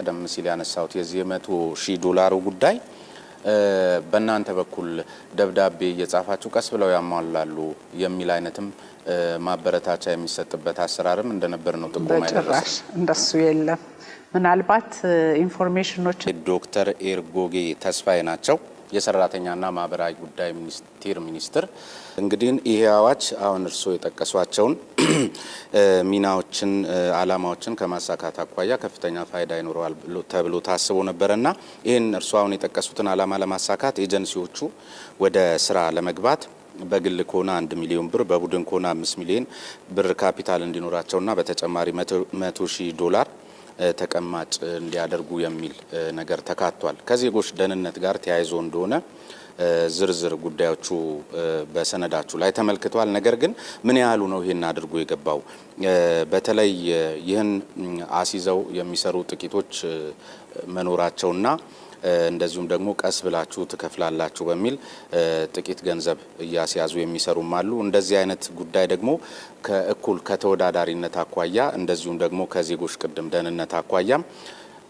ቀደም ሲል ያነሳሁት የዚህ $100,000 ጉዳይ በእናንተ በኩል ደብዳቤ እየጻፋችሁ ቀስ ብለው ያሟላሉ የሚል አይነትም ማበረታቻ የሚሰጥበት አሰራርም እንደነበር ነው ጥቆማ ያለው። እንደሱ የለም። ምናልባት ኢንፎርሜሽኖች ዶክተር ኤርጎጌ ተስፋዬ ናቸው የሰራተኛና ማህበራዊ ጉዳይ ሚኒስትር። እንግዲህ ይሄ አዋጅ አሁን እርሶ የጠቀሷቸውን ሚናዎችን አላማዎችን ከማሳካት አኳያ ከፍተኛ ፋይዳ ይኖረዋል ተብሎ ታስቦ ነበርና ይሄን እርሶ አሁን የጠቀሱትን አላማ ለማሳካት ኤጀንሲዎቹ ወደ ስራ ለመግባት በግል ከሆነ 1 ሚሊዮን ብር በቡድን ከሆነ 5 ሚሊዮን ብር ካፒታል እንዲኖራቸውና በተጨማሪ $100,000 ተቀማጭ እንዲያደርጉ የሚል ነገር ተካቷል። ከዜጎች ደህንነት ጋር ተያይዞ እንደሆነ ዝርዝር ጉዳዮቹ በሰነዳችሁ ላይ ተመልክቷል። ነገር ግን ምን ያህሉ ነው ይሄን አድርጎ የገባው? በተለይ ይህን አሲዘው የሚሰሩ ጥቂቶች መኖራቸውና እንደዚሁም ደግሞ ቀስ ብላችሁ ትከፍላላችሁ በሚል ጥቂት ገንዘብ እያስያዙ የሚሰሩም አሉ። እንደዚህ አይነት ጉዳይ ደግሞ ከእኩል ከተወዳዳሪነት አኳያ እንደዚሁም ደግሞ ከዜጎች ቅድም ደህንነት አኳያም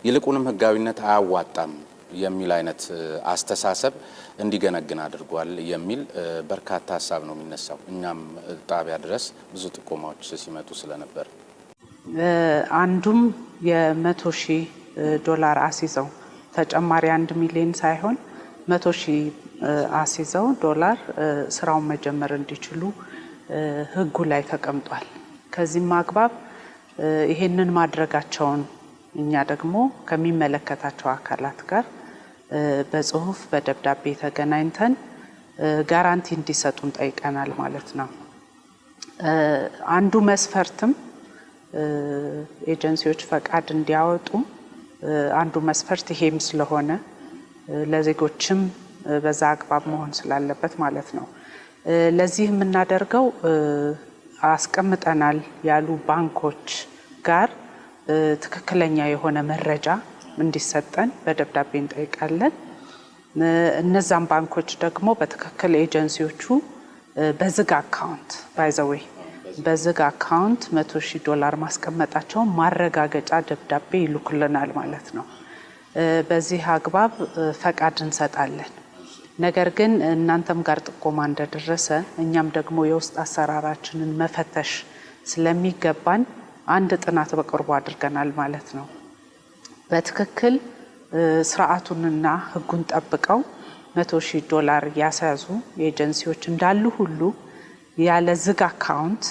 ይልቁንም ህጋዊነት አያዋጣም የሚል አይነት አስተሳሰብ እንዲገነግን አድርጓል የሚል በርካታ ሀሳብ ነው የሚነሳው። እኛም ጣቢያ ድረስ ብዙ ጥቆማዎች ሲመጡ ስለነበር አንዱም $100,000 አሲዘው ተጨማሪ 1 ሚሊዮን ሳይሆን $100,000 አሲዘው ስራውን መጀመር እንዲችሉ ህጉ ላይ ተቀምጧል። ከዚህም አግባብ ይሄንን ማድረጋቸውን እኛ ደግሞ ከሚመለከታቸው አካላት ጋር በጽሁፍ በደብዳቤ ተገናኝተን ጋራንቲ እንዲሰጡን ጠይቀናል ማለት ነው። አንዱ መስፈርትም ኤጀንሲዎች ፈቃድ እንዲያወጡ አንዱ መስፈርት ይሄም ስለሆነ ለዜጎችም በዛ አግባብ መሆን ስላለበት ማለት ነው። ለዚህ የምናደርገው አስቀምጠናል ያሉ ባንኮች ጋር ትክክለኛ የሆነ መረጃ እንዲሰጠን በደብዳቤ እንጠይቃለን። እነዛም ባንኮች ደግሞ በትክክል ኤጀንሲዎቹ በዝግ አካውንት ባይዘዌይ በዝግ አካውንት $100,000 ማስቀመጣቸው ማረጋገጫ ደብዳቤ ይልኩልናል ማለት ነው። በዚህ አግባብ ፈቃድ እንሰጣለን። ነገር ግን እናንተም ጋር ጥቆማ እንደደረሰ እኛም ደግሞ የውስጥ አሰራራችንን መፈተሽ ስለሚገባን አንድ ጥናት በቅርቡ አድርገናል ማለት ነው። በትክክል ስርዓቱንና ህጉን ጠብቀው $100,000 ያሳዙ ኤጀንሲዎች እንዳሉ ሁሉ ያለ ዝግ አካውንት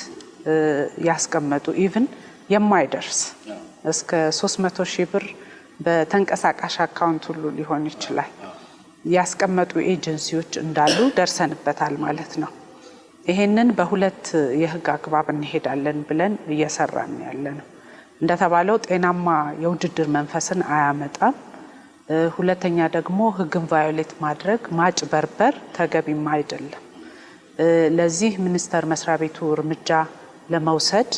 ያስቀመጡ ኢቭን የማይደርስ እስከ $300,000 በተንቀሳቃሽ አካውንት ሁሉ ሊሆን ይችላል ያስቀመጡ ኤጀንሲዎች እንዳሉ ደርሰንበታል ማለት ነው። ይሄንን በሁለት የህግ አግባብ እንሄዳለን ብለን እየሰራን ያለነው እንደተባለው ጤናማ የውድድር መንፈስን አያመጣም። ሁለተኛ ደግሞ ህግን ቫዮሌት ማድረግ ማጭበርበር ተገቢም አይደለም። ለዚህ ሚኒስቴር መስሪያ ቤቱ እርምጃ ለመውሰድ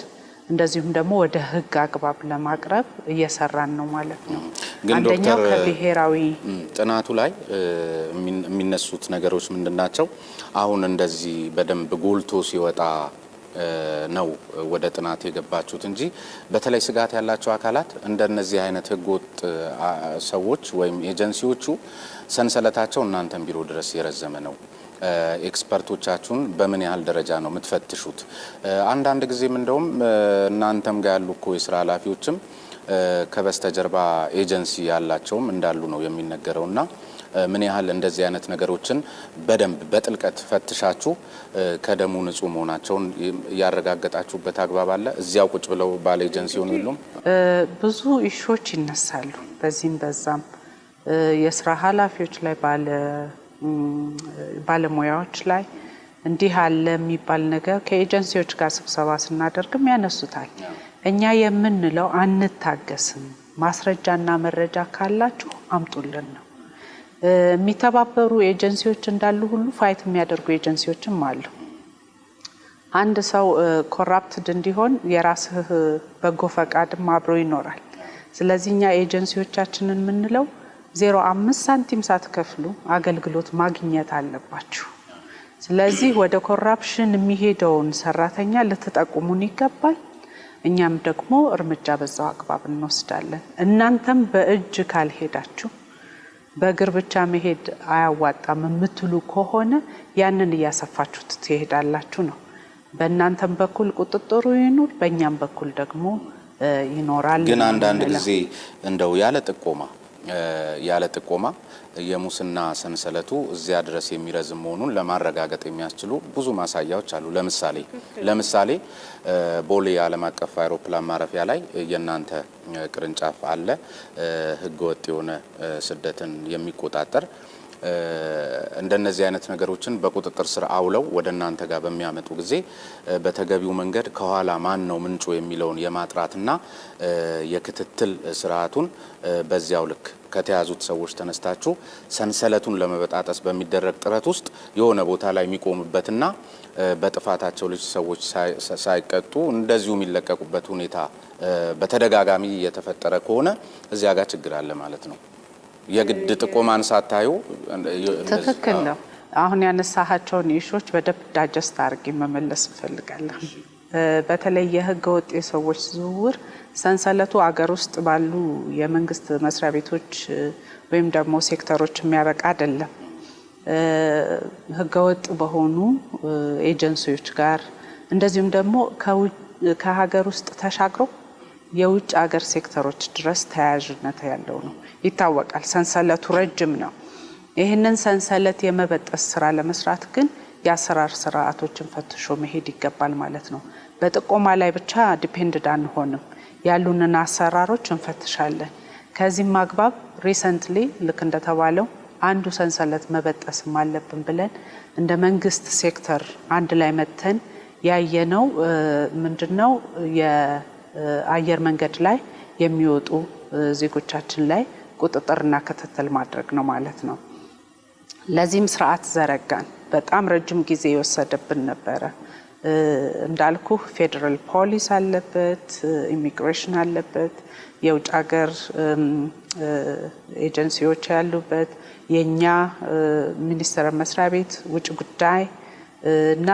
እንደዚሁም ደግሞ ወደ ህግ አግባብ ለማቅረብ እየሰራን ነው ማለት ነው። አንደኛው ከብሔራዊ ጥናቱ ላይ የሚነሱት ነገሮች ምንድናቸው? አሁን እንደዚህ በደንብ ጎልቶ ሲወጣ ነው ወደ ጥናት የገባችሁት እንጂ በተለይ ስጋት ያላቸው አካላት እንደነዚህ አይነት ህገወጥ ሰዎች ወይም ኤጀንሲዎቹ ሰንሰለታቸው እናንተን ቢሮ ድረስ የረዘመ ነው። ኤክስፐርቶቻችሁን በምን ያህል ደረጃ ነው የምትፈትሹት? አንዳንድ ጊዜም እንደውም እናንተም ጋር ያሉ እኮ የስራ ኃላፊዎችም ከበስተጀርባ ኤጀንሲ ያላቸውም እንዳሉ ነው የሚነገረውና ምን ያህል እንደዚህ አይነት ነገሮችን በደንብ በጥልቀት ፈትሻችሁ ከደሙ ንጹህ መሆናቸውን ያረጋገጣችሁበት አግባብ አለ? እዚያው ቁጭ ብለው ባለ ኤጀንሲውን ሁሉም ብዙ ኢሹዎች ይነሳሉ። በዚህም በዛም የስራ ኃላፊዎች ላይ ባለሙያዎች ላይ እንዲህ አለ የሚባል ነገር ከኤጀንሲዎች ጋር ስብሰባ ስናደርግም ያነሱታል። እኛ የምንለው አንታገስም፣ ማስረጃና መረጃ ካላችሁ አምጡልን ነው። የሚተባበሩ ኤጀንሲዎች እንዳሉ ሁሉ ፋይት የሚያደርጉ ኤጀንሲዎችም አሉ። አንድ ሰው ኮራፕትድ እንዲሆን የራስህ በጎ ፈቃድም አብሮ ይኖራል። ስለዚህ እኛ ኤጀንሲዎቻችንን የምንለው 0.5 ሳንቲም ሳትከፍሉ አገልግሎት ማግኘት አለባችሁ። ስለዚህ ወደ ኮራፕሽን የሚሄደውን ሰራተኛ ልትጠቁሙን ይገባል። እኛም ደግሞ እርምጃ በዛው አግባብ እንወስዳለን። እናንተም በእጅ ካልሄዳችሁ በእግር ብቻ መሄድ አያዋጣም የምትሉ ከሆነ ያንን እያሰፋችሁት ትሄዳላችሁ ነው። በእናንተም በኩል ቁጥጥሩ ይኑር፣ በእኛም በኩል ደግሞ ይኖራል። ግን አንዳንድ ጊዜ እንደው ያለ ጥቆማ የሙስና ሰንሰለቱ እዚያ ድረስ የሚረዝም መሆኑን ለማረጋገጥ የሚያስችሉ ብዙ ማሳያዎች አሉ። ለምሳሌ ቦሌ ዓለም አቀፍ አውሮፕላን ማረፊያ ላይ የናንተ ቅርንጫፍ አለ፣ ህገወጥ የሆነ ስደትን የሚቆጣጠር እንደነዚህ አይነት ነገሮችን በቁጥጥር ስር አውለው ወደ እናንተ ጋር በሚያመጡ ጊዜ በተገቢው መንገድ ከኋላ ማን ነው ምንጩ የሚለውን የማጥራትና የክትትል ስርዓቱን በዚያው ልክ ከተያዙት ሰዎች ተነስታችሁ ሰንሰለቱን ለመበጣጠስ በሚደረግ ጥረት ውስጥ የሆነ ቦታ ላይ የሚቆምበትና በጥፋታቸው ልጅ ሰዎች ሳይቀጡ እንደዚሁ የሚለቀቁበት ሁኔታ በተደጋጋሚ የተፈጠረ ከሆነ እዚያ ጋር ችግር አለ ማለት ነው። የግድ ጥቆማን ሳታዩ ትክክል ነው። አሁን ያነሳሃቸውን ኢሹዎች በደንብ ዳጀስት አድርጌ መመለስ እንፈልጋለን። በተለይ የህገ ወጥ የሰዎች ዝውውር ሰንሰለቱ አገር ውስጥ ባሉ የመንግስት መስሪያ ቤቶች ወይም ደግሞ ሴክተሮች የሚያበቃ አይደለም። ህገ ወጥ በሆኑ ኤጀንሲዎች ጋር እንደዚሁም ደግሞ ከሀገር ውስጥ ተሻግሮ የውጭ ሀገር ሴክተሮች ድረስ ተያያዥነት ያለው ነው። ይታወቃል። ሰንሰለቱ ረጅም ነው። ይህንን ሰንሰለት የመበጠስ ስራ ለመስራት ግን የአሰራር ስርዓቶችን ፈትሾ መሄድ ይገባል ማለት ነው። በጥቆማ ላይ ብቻ ዲፔንድድ አንሆንም። ያሉንን አሰራሮች እንፈትሻለን። ከዚህም አግባብ ሪሰንትሊ ልክ እንደተባለው አንዱ ሰንሰለት መበጠስም አለብን ብለን እንደ መንግስት ሴክተር አንድ ላይ መተን ያየነው ምንድነው የአየር መንገድ ላይ የሚወጡ ዜጎቻችን ላይ ቁጥጥርና ክትትል ማድረግ ነው ማለት ነው። ለዚህም ስርዓት ዘረጋን። በጣም ረጅም ጊዜ የወሰደብን ነበረ። እንዳልኩ ፌደራል ፖሊስ አለበት፣ ኢሚግሬሽን አለበት፣ የውጭ ሀገር ኤጀንሲዎች ያሉበት፣ የኛ ሚኒስቴር መስሪያ ቤት፣ ውጭ ጉዳይ እና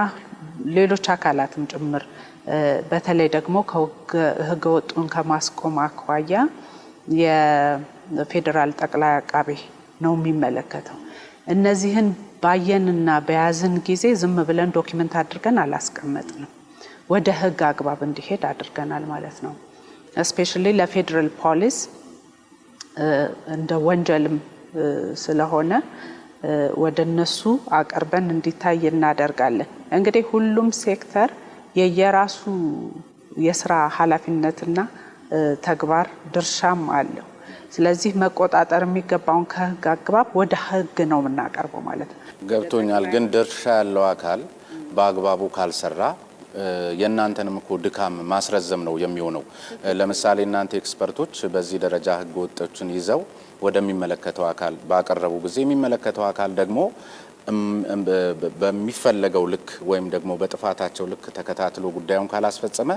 ሌሎች አካላትም ጭምር በተለይ ደግሞ ከህገ ወጡን ከማስቆም አኳያ የፌደራል ጠቅላይ አቃቤ ነው የሚመለከተው። እነዚህን ባየንና በያዝን ጊዜ ዝም ብለን ዶክመንት አድርገን አላስቀመጥንም። ወደ ህግ አግባብ እንዲሄድ አድርገናል ማለት ነው። እስፔሻሊ ለፌደራል ፖሊስ እንደ ወንጀልም ስለሆነ ወደ እነሱ አቀርበን እንዲታይ እናደርጋለን። እንግዲህ ሁሉም ሴክተር የየራሱ የስራ ኃላፊነትና ተግባር ድርሻም አለው። ስለዚህ መቆጣጠር የሚገባውን ከህግ አግባብ ወደ ህግ ነው የምናቀርበው ማለት ነው። ገብቶኛል። ግን ድርሻ ያለው አካል በአግባቡ ካልሰራ የእናንተንም እኮ ድካም ማስረዘም ነው የሚሆነው። ለምሳሌ እናንተ ኤክስፐርቶች በዚህ ደረጃ ህገ ወጦችን ይዘው ወደሚመለከተው አካል ባቀረቡ ጊዜ የሚመለከተው አካል ደግሞ በሚፈለገው ልክ ወይም ደግሞ በጥፋታቸው ልክ ተከታትሎ ጉዳዩን ካላስፈጸመ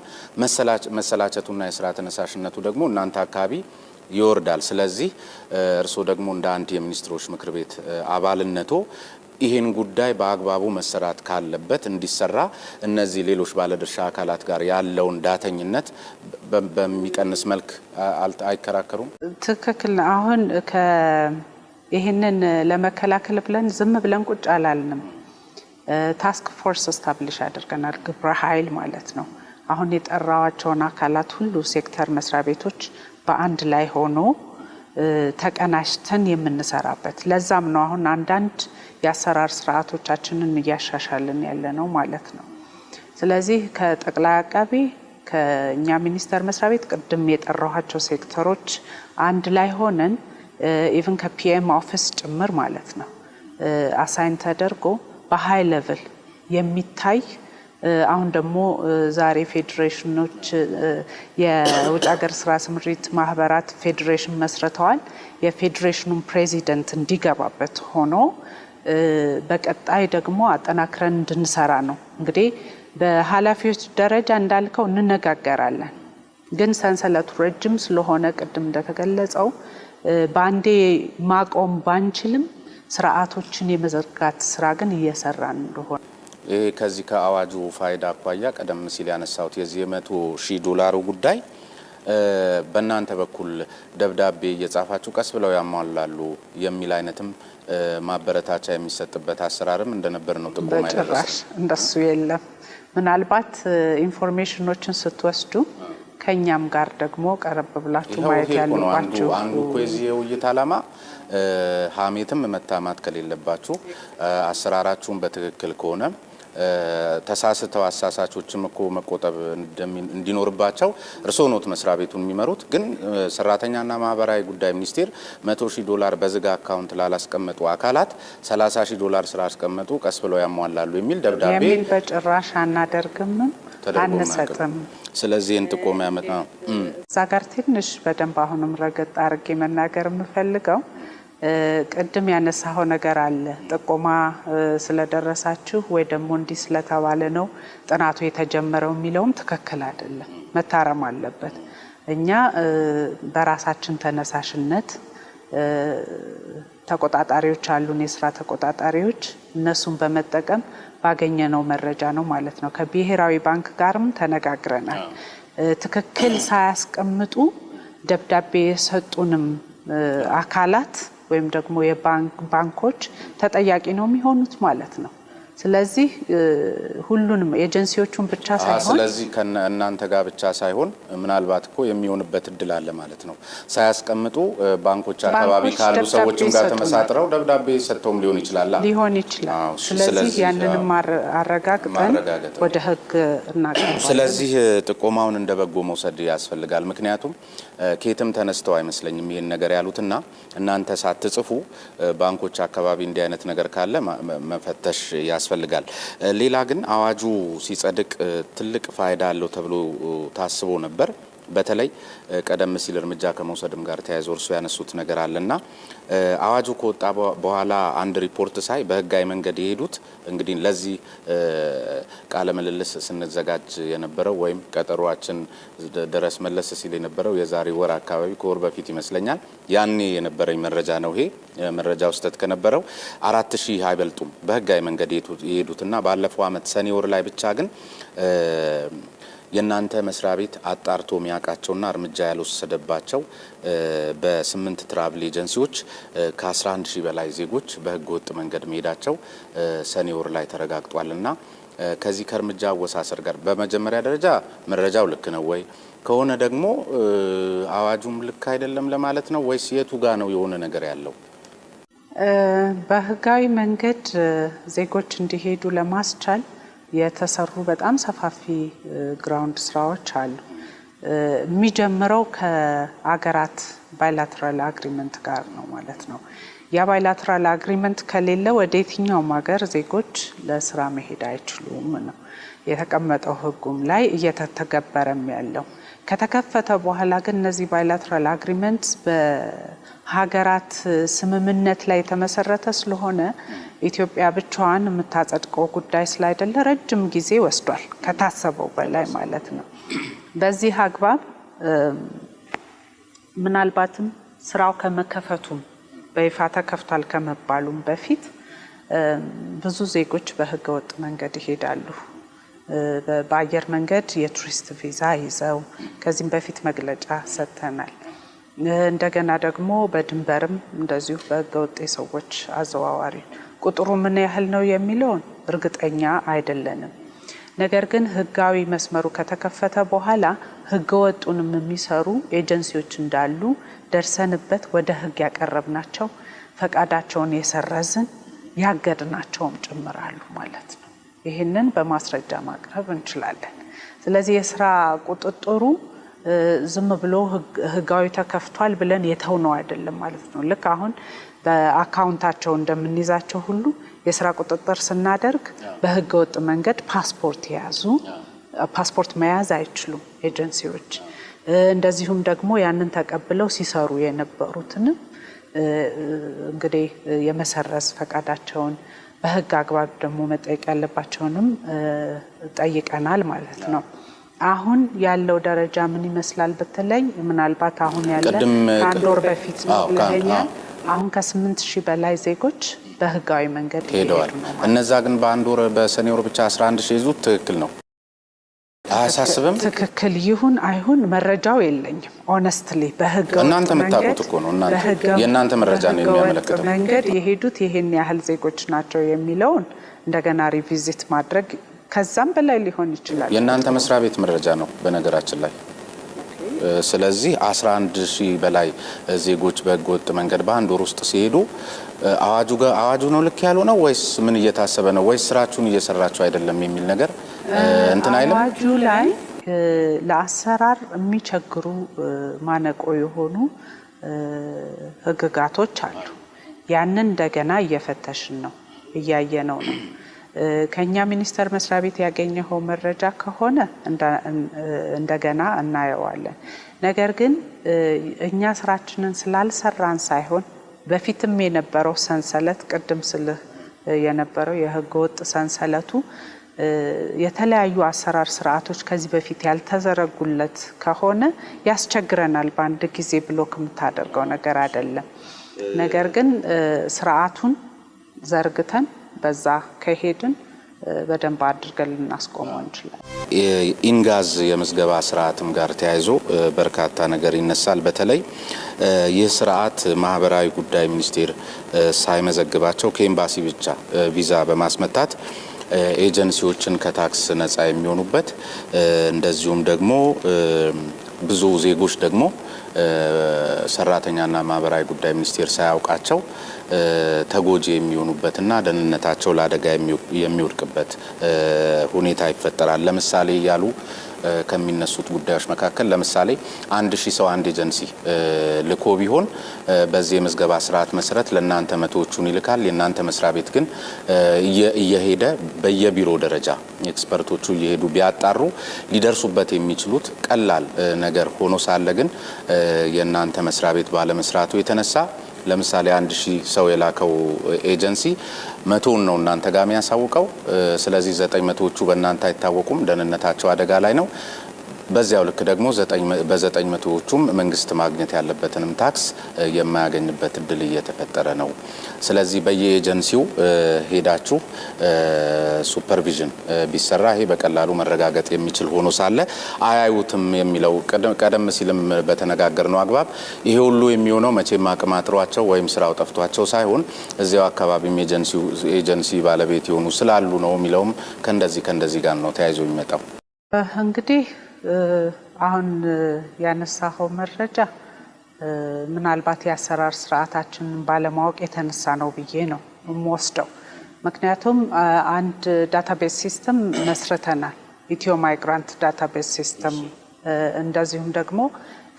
መሰላቸቱና የስራ ተነሳሽነቱ ደግሞ እናንተ አካባቢ ይወርዳል። ስለዚህ እርስዎ ደግሞ እንደ አንድ የሚኒስትሮች ምክር ቤት አባልነቶ ይህን ጉዳይ በአግባቡ መሰራት ካለበት እንዲሰራ እነዚህ ሌሎች ባለድርሻ አካላት ጋር ያለውን ዳተኝነት በሚቀንስ መልክ አይከራከሩም? ትክክል። አሁን ይህንን ለመከላከል ብለን ዝም ብለን ቁጭ አላልንም። ታስክ ፎርስ ስታብሊሽ አድርገናል፣ ግብረ ኃይል ማለት ነው። አሁን የጠራዋቸውን አካላት ሁሉ ሴክተር መስሪያ ቤቶች በአንድ ላይ ሆኖ ተቀናጅተን የምንሰራበት። ለዛም ነው አሁን አንዳንድ የአሰራር ስርዓቶቻችንን እያሻሻልን ያለ ነው ማለት ነው። ስለዚህ ከጠቅላይ አቃቢ ከኛ ሚኒስቴር መስሪያ ቤት ቅድም የጠራኋቸው ሴክተሮች አንድ ላይ ሆነን ኢቭን ከፒኤም ኦፊስ ጭምር ማለት ነው አሳይን ተደርጎ በሃይ ሌቭል የሚታይ አሁን ደግሞ ዛሬ ፌዴሬሽኖች የውጭ ሀገር ስራ ስምሪት ማህበራት ፌዴሬሽን መስርተዋል። የፌዴሬሽኑን ፕሬዚደንት እንዲገባበት ሆኖ በቀጣይ ደግሞ አጠናክረን እንድንሰራ ነው። እንግዲህ በኃላፊዎች ደረጃ እንዳልከው እንነጋገራለን። ግን ሰንሰለቱ ረጅም ስለሆነ ቅድም እንደተገለጸው በአንዴ ማቆም ባንችልም ስርዓቶችን የመዘርጋት ስራ ግን እየሰራን እንደሆነ ይሄ ከዚህ ከአዋጁ ፋይዳ አኳያ ቀደም ሲል ያነሳሁት የዚህ $100,000 ጉዳይ በእናንተ በኩል ደብዳቤ እየጻፋችሁ ቀስ ብለው ያሟላሉ የሚል አይነትም ማበረታቻ የሚሰጥበት አሰራርም እንደነበር ነው ጥቆማ በጭራሽ እንደሱ የለም። ምናልባት ኢንፎርሜሽኖችን ስትወስዱ ከኛም ጋር ደግሞ ቀረብ ብላችሁ ማየት ያለባችሁ አንዱ የዚህ የውይይት ዓላማ ሀሜትም መታማት ከሌለባችሁ አሰራራችሁን በትክክል ከሆነ ተሳስተው አሳሳቾችም እኮ መቆጠብ እንዲኖርባቸው እርስዎ ኖት መስሪያ ቤቱን የሚመሩት። ግን ሰራተኛና ማህበራዊ ጉዳይ ሚኒስቴር $100,000 በዝግ አካውንት ላላስቀመጡ አካላት $30,000 ስራ አስቀመጡ ቀስ ብለው ያሟላሉ የሚል ደብዳቤ የሚል በጭራሽ አናደርግም አንሰጥም። ስለዚህ እንጥቆም ያመጣ እዛ ጋር ትንሽ በደንብ አሁንም ረገጥ አድርጌ መናገር የምፈልገው ቅድም ያነሳው ነገር አለ። ጥቆማ ስለደረሳችሁ ወይ ደግሞ እንዲህ ስለተባለ ነው ጥናቱ የተጀመረው የሚለውም ትክክል አይደለም፣ መታረም አለበት። እኛ በራሳችን ተነሳሽነት ተቆጣጣሪዎች አሉን፣ የስራ ተቆጣጣሪዎች፣ እነሱን በመጠቀም ባገኘነው መረጃ ነው ማለት ነው። ከብሔራዊ ባንክ ጋርም ተነጋግረናል። ትክክል ሳያስቀምጡ ደብዳቤ የሰጡንም አካላት ወይም ደግሞ የባንኮች ተጠያቂ ነው የሚሆኑት ማለት ነው። ስለዚህ ሁሉንም ኤጀንሲዎቹን ብቻ ሳይሆን ስለዚህ ከእናንተ ጋር ብቻ ሳይሆን ምናልባት እኮ የሚሆንበት እድል አለ ማለት ነው። ሳያስቀምጡ ባንኮች አካባቢ ካሉ ሰዎችም ጋር ተመሳጥረው ደብዳቤ ሰጥተውም ሊሆን ይችላል። ስለዚህ ያንንም አረጋግጠን ወደ ህግ እናቀርባለን። ስለዚህ ጥቆማውን እንደ በጎ መውሰድ ያስፈልጋል። ምክንያቱም ከየትም ተነስተው አይመስለኝም ይሄን ነገር ያሉትና እናንተ ሳትጽፉ ባንኮች አካባቢ እንዲህ አይነት ነገር ካለ መፈተሽ ያስፈልጋል። ሌላ ግን አዋጁ ሲጸድቅ ትልቅ ፋይዳ አለው ተብሎ ታስቦ ነበር። በተለይ ቀደም ሲል እርምጃ ከመውሰድም ጋር ተያይዞ እርሱ ያነሱት ነገር አለና አዋጁ ከወጣ በኋላ አንድ ሪፖርት ሳይ በህጋዊ መንገድ የሄዱት እንግዲህ ለዚህ ቃለ ምልልስ ስንዘጋጅ የነበረው ወይም ቀጠሯችን ድረስ መለስ ሲል የነበረው የዛሬ ወር አካባቢ ከወር በፊት ይመስለኛል ያኔ የነበረኝ መረጃ ነው። ይሄ መረጃ ውስጥ ከነበረው 4,000 አይበልጡም በህጋዊ መንገድ የሄዱትና ባለፈው አመት ሰኔ ወር ላይ ብቻ ግን የናንተ መስሪያ ቤት አጣርቶ የሚያቃቸውና እርምጃ ያልወሰደባቸው በ8 ትራቭል ኤጀንሲዎች ከ11,000 በላይ ዜጎች በህገ ወጥ መንገድ መሄዳቸው ሰኔ ወር ላይ ተረጋግጧልና ከዚህ ከእርምጃ አወሳሰር ጋር በመጀመሪያ ደረጃ መረጃው ልክ ነው ወይ ከሆነ ደግሞ አዋጁም ልክ አይደለም ለማለት ነው ወይስ የቱ ጋር ነው የሆነ ነገር ያለው? በህጋዊ መንገድ ዜጎች እንዲሄዱ ለማስቻል የተሰሩ በጣም ሰፋፊ ግራውንድ ስራዎች አሉ። የሚጀምረው ከአገራት ባይላተራል አግሪመንት ጋር ነው ማለት ነው። ያ ባይላተራል አግሪመንት ከሌለ ወደ የትኛውም ሀገር ዜጎች ለስራ መሄድ አይችሉም ነው የተቀመጠው ህጉም ላይ እየተተገበረም ያለው። ከተከፈተ በኋላ ግን እነዚህ ባይላተራል አግሪመንት በሀገራት ስምምነት ላይ የተመሰረተ ስለሆነ ኢትዮጵያ ብቻዋን የምታጸድቀው ጉዳይ ስላይደለ ረጅም ጊዜ ወስዷል ከታሰበው በላይ ማለት ነው። በዚህ አግባብ ምናልባትም ስራው ከመከፈቱም በይፋ ተከፍቷል ከመባሉም በፊት ብዙ ዜጎች በህገ ወጥ መንገድ ይሄዳሉ። በአየር መንገድ የቱሪስት ቪዛ ይዘው ከዚህም በፊት መግለጫ ሰጥተናል። እንደገና ደግሞ በድንበርም እንደዚሁ በህገ ወጥ ሰዎች አዘዋዋሪ ቁጥሩ ምን ያህል ነው የሚለውን እርግጠኛ አይደለንም። ነገር ግን ህጋዊ መስመሩ ከተከፈተ በኋላ ህገ ወጡንም የሚሰሩ ኤጀንሲዎች እንዳሉ ደርሰንበት ወደ ህግ ያቀረብናቸው ፈቃዳቸውን የሰረዝን ያገድናቸውም ጭምራሉ ማለት ነው። ይህንን በማስረጃ ማቅረብ እንችላለን። ስለዚህ የስራ ቁጥጥሩ ዝም ብሎ ህጋዊ ተከፍቷል ብለን የተውነው አይደለም ማለት ነው። ልክ አሁን በአካውንታቸው እንደምንይዛቸው ሁሉ የስራ ቁጥጥር ስናደርግ በህገ ወጥ መንገድ ፓስፖርት የያዙ ፓስፖርት መያዝ አይችሉም ኤጀንሲዎች። እንደዚሁም ደግሞ ያንን ተቀብለው ሲሰሩ የነበሩትንም እንግዲህ የመሰረዝ ፈቃዳቸውን በህግ አግባብ ደግሞ መጠየቅ ያለባቸውንም ጠይቀናል ማለት ነው። አሁን ያለው ደረጃ ምን ይመስላል ብትለኝ ምናልባት አሁን ያለ ከአንድ ወር በፊት ነው ብለኛል። አሁን ከ8,000 በላይ ዜጎች በህጋዊ መንገድ ሄደዋል። እነዛ ግን በአንድ ወር በሰኔ ወር ብቻ 11 ሺህ ይዙት ትክክል ነው አያሳስብም? ትክክል ይሁን አይሁን መረጃው የለኝም ኦነስትሊ በህጋዊ እናንተ የምታውቁት እኮ ነው የእናንተ መረጃ ነው የሚያመለክተው መንገድ የሄዱት ይሄን ያህል ዜጎች ናቸው የሚለውን እንደገና ሪቪዚት ማድረግ ከዛም በላይ ሊሆን ይችላል የእናንተ መስሪያ ቤት መረጃ ነው በነገራችን ላይ ስለዚህ 11 ሺህ በላይ ዜጎች በህገወጥ መንገድ በአንድ ወር ውስጥ ሲሄዱ አዋጁ ነው ልክ ያለው ነው ወይስ ምን እየታሰበ ነው ወይስ ስራችሁን እየሰራችሁ አይደለም የሚል ነገር እንትን አይልም አዋጁ ላይ ለአሰራር የሚቸግሩ ማነቆ የሆኑ ህግጋቶች አሉ ያንን እንደገና እየፈተሽን ነው እያየነው ነው ከኛ ሚኒስተር መስሪያ ቤት ያገኘው መረጃ ከሆነ እንደገና እናየዋለን ነገር ግን እኛ ስራችንን ስላልሰራን ሳይሆን በፊትም የነበረው ሰንሰለት ቅድም ስልህ የነበረው የህገወጥ ሰንሰለቱ የተለያዩ አሰራር ስርዓቶች ከዚህ በፊት ያልተዘረጉለት ከሆነ ያስቸግረናል በአንድ ጊዜ ብሎክ የምታደርገው ነገር አይደለም ነገር ግን ስርዓቱን ዘርግተን በዛ ከሄድን በደንብ አድርገን ልናስቆመው እንችላለን ኢንጋዝ የምዝገባ ስርዓትም ጋር ተያይዞ በርካታ ነገር ይነሳል በተለይ ይህ ስርዓት ማህበራዊ ጉዳይ ሚኒስቴር ሳይመዘግባቸው ከኤምባሲ ብቻ ቪዛ በማስመታት ኤጀንሲዎችን ከታክስ ነፃ የሚሆኑበት እንደዚሁም ደግሞ ብዙ ዜጎች ደግሞ ሰራተኛና ማህበራዊ ጉዳይ ሚኒስቴር ሳያውቃቸው ተጎጂ የሚሆኑበትና ደህንነታቸው ለአደጋ የሚወድቅበት ሁኔታ ይፈጠራል ለምሳሌ ያሉ ከሚነሱት ጉዳዮች መካከል ለምሳሌ 1000 ሰው አንድ ኤጀንሲ ልኮ ቢሆን በዚህ የምዝገባ ስርዓት መሰረት ለናንተ መቶዎቹን ይልካል የናንተ መስሪያ ቤት ግን እየሄደ በየቢሮ ደረጃ ኤክስፐርቶቹ እየሄዱ ቢያጣሩ ሊደርሱበት የሚችሉት ቀላል ነገር ሆኖ ሳለ ግን የናንተ መስሪያ ቤት ባለመስራቱ የተነሳ ለምሳሌ 1000 ሰው የላከው ኤጀንሲ 100 ነው እናንተ ጋር የሚያሳውቀው ስለዚህ 900ዎቹ በእናንተ አይታወቁም ደህንነታቸው አደጋ ላይ ነው በዚያው ልክ ደግሞ በ900ዎቹም መንግስት ማግኘት ያለበትንም ታክስ የማያገኝበት እድል እየተፈጠረ ነው ስለዚህ በየኤጀንሲው ሄዳችሁ ሱፐርቪዥን ቢሰራ ይሄ በቀላሉ መረጋገጥ የሚችል ሆኖ ሳለ አያዩትም የሚለው ቀደም ሲልም በተነጋገርነው አግባብ ይሄ ሁሉ የሚሆነው መቼም አቅማጥሯቸው ወይም ስራው ጠፍቷቸው ሳይሆን እዚያው አካባቢም ኤጀንሲ ባለቤት የሆኑ ስላሉ ነው የሚለውም ከእንደዚህ ጋር ነው ተያይዞ የሚመጣው እንግዲህ አሁን ያነሳው መረጃ ምናልባት ያሰራር ስርዓታችንን ባለማወቅ የተነሳ ነው ብዬ ነው የምወስደው ምክንያቱም አንድ ዳታቤዝ ሲስተም መስርተናል ኢትዮ ማይግራንት ዳታቤዝ ሲስተም እንደዚሁም ደግሞ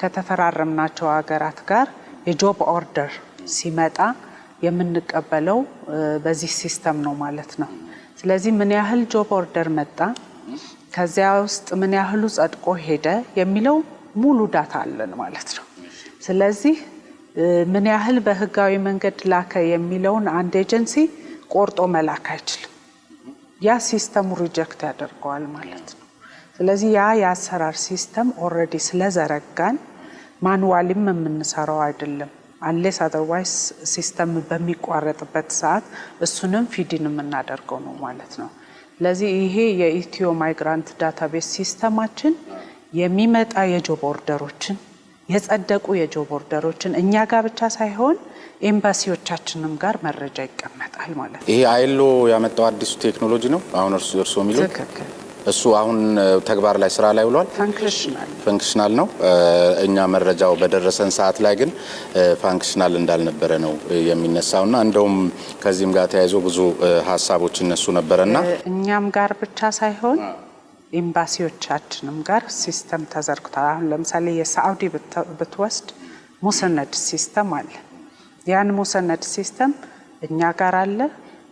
ከተፈራረምናቸው ሀገራት ጋር የጆብ ኦርደር ሲመጣ የምንቀበለው በዚህ ሲስተም ነው ማለት ነው ስለዚህ ምን ያህል ጆብ ኦርደር መጣ ከዚያ ውስጥ ምን ያህሉ ጸድቆ ሄደ የሚለው ሙሉ ዳታ አለን ማለት ነው ስለዚህ ምን ያህል በህጋዊ መንገድ ላከ የሚለውን አንድ ኤጀንሲ ቆርጦ መላክ አይችልም ያ ሲስተሙ ሪጀክት ያደርገዋል ማለት ነው ስለዚህ ያ የአሰራር ሲስተም ኦልሬዲ ስለዘረጋን ማኑዋሊም የምንሰራው አይደለም አንሌስ አዘርዋይስ ሲስተም በሚቋረጥበት ሰዓት እሱንም ፊድን የምናደርገው ነው ማለት ነው ለዚህ ይሄ የኢትዮ ማይግራንት ዳታቤዝ ሲስተማችን የሚመጣ የጆብ ኦርደሮችን የጸደቁ የጆብ ኦርደሮችን እኛ ጋር ብቻ ሳይሆን ኤምባሲዎቻችንም ጋር መረጃ ይቀመጣል ማለት ነው ይሄ አይሎ ያመጣው አዲሱ ቴክኖሎጂ ነው አሁን እርሱ የሚሉት ትክክል እሱ አሁን ተግባር ላይ ስራ ላይ ውሏል ፋንክሽናል ነው እኛ መረጃው በደረሰን ሰዓት ላይ ግን ፋንክሽናል እንዳልነበረ ነው የሚነሳውና እንደውም ከዚህም ጋር ተያይዞ ብዙ ሀሳቦች እነሱ ነበርና እኛም ጋር ብቻ ሳይሆን ኤምባሲዎቻችንም ጋር ሲስተም ተዘርግቷል አሁን ለምሳሌ የሳዑዲ ብትወስድ ሙሰነድ ሲስተም አለ ያን ሙሰነድ ሲስተም እኛ ጋር አለ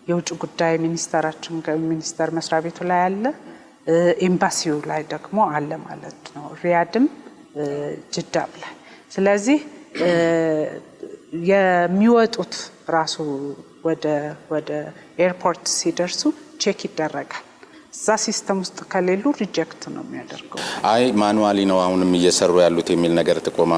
የውጭ ጉዳይ ሚኒስተር መስሪያ ቤቱ ላይ አለ ኤምባሲው ላይ ደግሞ አለ ማለት ነው ሪያድም ጅዳም ላይ ስለዚህ የሚወጡት ራሱ ወደ ኤርፖርት ሲደርሱ ቼክ ይደረጋል እዛ ሲስተም ውስጥ ከሌሉ ሪጀክት ነው የሚያደርገው። አይ ማኑዋሊ ነው አሁንም እየሰሩ ያሉት የሚል ነገር ጥቆማ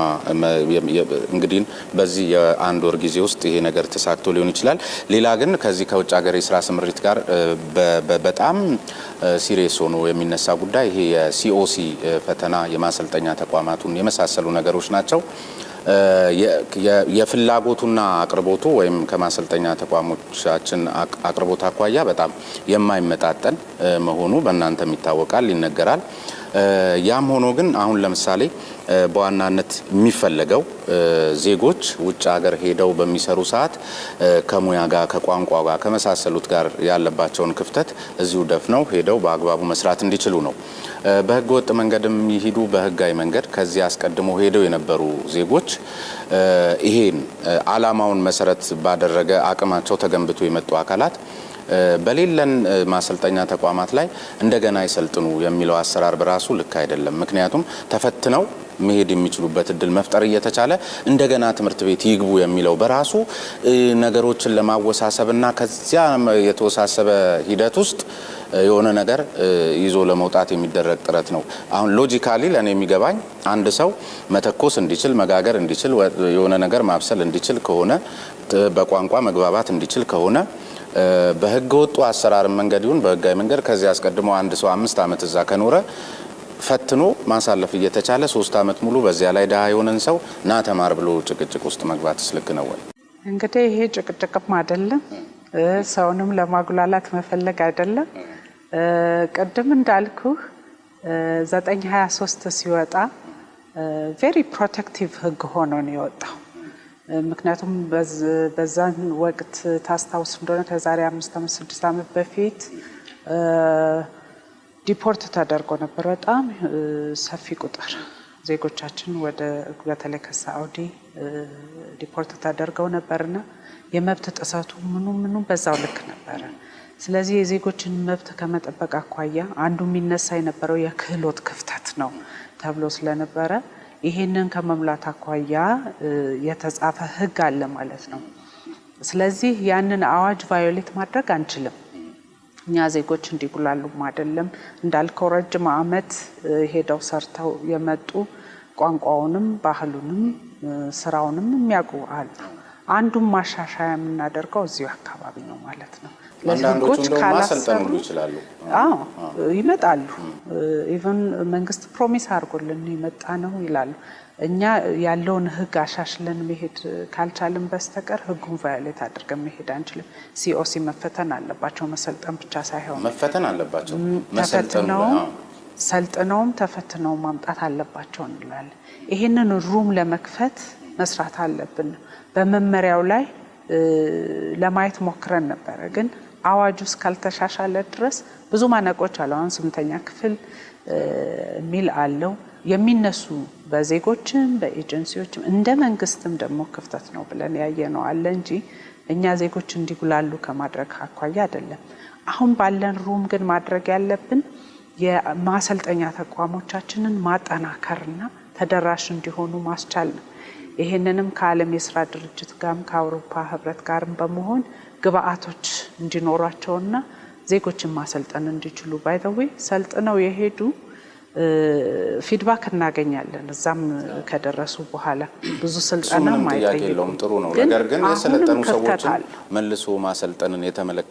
እንግዲህ በዚህ የአንድ ወር ጊዜ ውስጥ ይሄ ነገር ተሳክቶ ሊሆን ይችላል። ሌላ ግን ከዚህ ከውጭ ሀገር የስራ ስምሪት ጋር በጣም ሲሪየስ ሆኖ የሚነሳ ጉዳይ ይሄ የሲኦሲ ፈተና የማሰልጠኛ ተቋማቱን የመሳሰሉ ነገሮች ናቸው። የፍላጎቱና አቅርቦቱ ወይም ከማሰልጠኛ ተቋሞቻችን አቅርቦት አኳያ በጣም የማይመጣጠን መሆኑ በእናንተም ይታወቃል፣ ይነገራል። ያም ሆኖ ግን አሁን ለምሳሌ በዋናነት የሚፈለገው ዜጎች ውጭ ሀገር ሄደው በሚሰሩ ሰዓት ከሙያ ጋር ከቋንቋ ጋር ከመሳሰሉት ጋር ያለባቸውን ክፍተት እዚሁ ደፍነው ሄደው በአግባቡ መስራት እንዲችሉ ነው። በህገ ወጥ መንገድም ይሄዱ በህጋዊ መንገድ ከዚህ አስቀድሞ ሄደው የነበሩ ዜጎች ይሄን አላማውን መሰረት ባደረገ አቅማቸው ተገንብቶ የመጡ አካላት በሌለን ማሰልጠኛ ተቋማት ላይ እንደገና ይሰልጥኑ የሚለው አሰራር በራሱ ልክ አይደለም። ምክንያቱም ተፈትነው መሄድ የሚችሉበት እድል መፍጠር እየተቻለ እንደገና ትምህርት ቤት ይግቡ የሚለው በራሱ ነገሮችን ለማወሳሰብና ከዚያ የተወሳሰበ ሂደት ውስጥ የሆነ ነገር ይዞ ለመውጣት የሚደረግ ጥረት ነው። አሁን ሎጂካሊ ለኔ የሚገባኝ አንድ ሰው መተኮስ እንዲችል መጋገር እንዲችል የሆነ ነገር ማብሰል እንዲችል ከሆነ በቋንቋ መግባባት እንዲችል ከሆነ በህገ ወጡ አሰራር መንገድ ይሁን በህጋዊ መንገድ ከዚህ አስቀድሞ አንድ ሰው 5 ዓመት እዛ ከኖረ ፈትኖ ማሳለፍ እየተቻለ 3 ዓመት ሙሉ በዚያ ላይ ደሃ የሆነን ሰው ና ተማር ብሎ ጭቅጭቅ ውስጥ መግባትስ ልክ ነው ወይ? እንግዲህ ይሄ ጭቅጭቅም አይደለም፣ ሰውንም ለማጉላላት መፈለግ አይደለም። ቅድም እንዳልኩህ 923 ሲወጣ ቬሪ ፕሮቴክቲቭ ህግ ሆኖ ነው የወጣው። ምክንያቱም በዛን ወቅት ታስታውስ እንደሆነ ከዛሬ 5 ዓመት 6 ዓመት በፊት ዲፖርት ተደርጎ ነበር በጣም ሰፊ ቁጥር ዜጎቻችን ወደ በተለይ ከሳዑዲ ዲፖርት ተደርገው ነበርና የመብት ጥሰቱ ምኑ በዛው ልክ ነበር። ስለዚህ የዜጎችን መብት ከመጠበቅ አኳያ አንዱ የሚነሳ የነበረው የክህሎት ክፍተት ነው ተብሎ ስለነበረ ይሄንን ከመምላት አኳያ የተጻፈ ህግ አለ ማለት ነው። ስለዚህ ያንን አዋጅ ቫዮሌት ማድረግ አንችልም። እኛ ዜጎች እንዲጉላሉም አይደለም እንዳልከው ረጅም ዓመት ሄደው ሰርተው የመጡ ቋንቋውንም ባህሉንም ስራውንም የሚያውቁ አሉ። አንዱም ማሻሻያ የምናደርገው እዚሁ አካባቢ ነው ማለት ነው። ለህጎች ካላሰሩ ይችላሉ። ይመጣሉ። ኢቭን መንግስት ፕሮሚስ አድርጎልን ይመጣ ነው ይላሉ። እኛ ያለውን ህግ አሻሽለን መሄድ ካልቻልን በስተቀር ህጉን ቫዮሌት አድርገን መሄድ አንችልም። ሲኦሲ መፈተን አለባቸው። መሰልጠን ብቻ ሳይሆን መፈተን አለባቸው። ሰልጥነውም ተፈትነው ማምጣት አለባቸው እንላለን። ይሄንን ሩም ለመክፈት መስራት አለብን። በመመሪያው ላይ ለማየት ሞክረን ነበረ፣ ግን አዋጁ እስካልተሻሻለ ድረስ ብዙ ማነቆች አሉ። አሁን 8ኛ ክፍል ሚል አለው የሚነሱ በዜጎችም በኤጀንሲዎችም እንደ መንግስትም ደግሞ ክፍተት ነው ብለን ያየነው አለ እንጂ እኛ ዜጎች እንዲጉላሉ ከማድረግ አኳያ አይደለም። አሁን ባለን ሩም ግን ማድረግ ያለብን የማሰልጠኛ ተቋሞቻችንን ማጠናከርና ተደራሽ እንዲሆኑ ማስቻል ነው። ይሄንንም ከዓለም የስራ ድርጅት ጋርም ከአውሮፓ ህብረት ጋርም በመሆን ግብአቶች እንዲኖራቸውና ዜጎችን ማሰልጠን እንዲችሉ ባይ ዘ ዌይ ሰልጥነው የሄዱ ፊድባክ እናገኛለን። እዛም ከደረሱ በኋላ ብዙ ስልጠና ማይጠይቁም ጥሩ ነው። ነገር ግን የሰለጠኑ ሰዎችን መልሶ ማሰልጠንን የተመለከተ